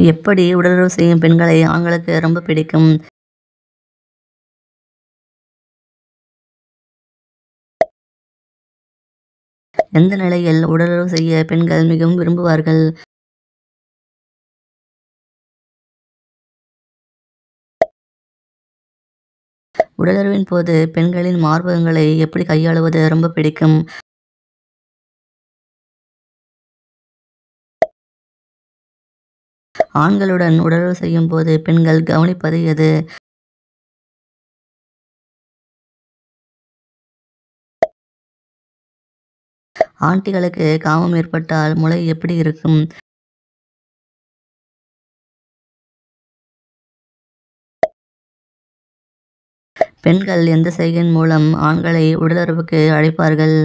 எப்படி உடலுறவு செய்யும் பெண்களை ஆண்களுக்கு ரொம்ப பிடிக்கும்? எந்த நிலையில் உடலுறவு செய்ய பெண்கள் மிகவும் விரும்புவார்கள்? உடலுறவின் போது பெண்களின் மார்பகங்களை எப்படி கையாளுவது ரொம்ப பிடிக்கும்? ஆண்களுடன் உடலுறவு செய்யும் போது பெண்கள் கவனிப்பது எது? ஆண்டிகளுக்கு காமம் ஏற்பட்டால் முலை எப்படி இருக்கும்? பெண்கள் எந்த செய்கையின் மூலம் ஆண்களை உடலுறவுக்கு அழைப்பார்கள்?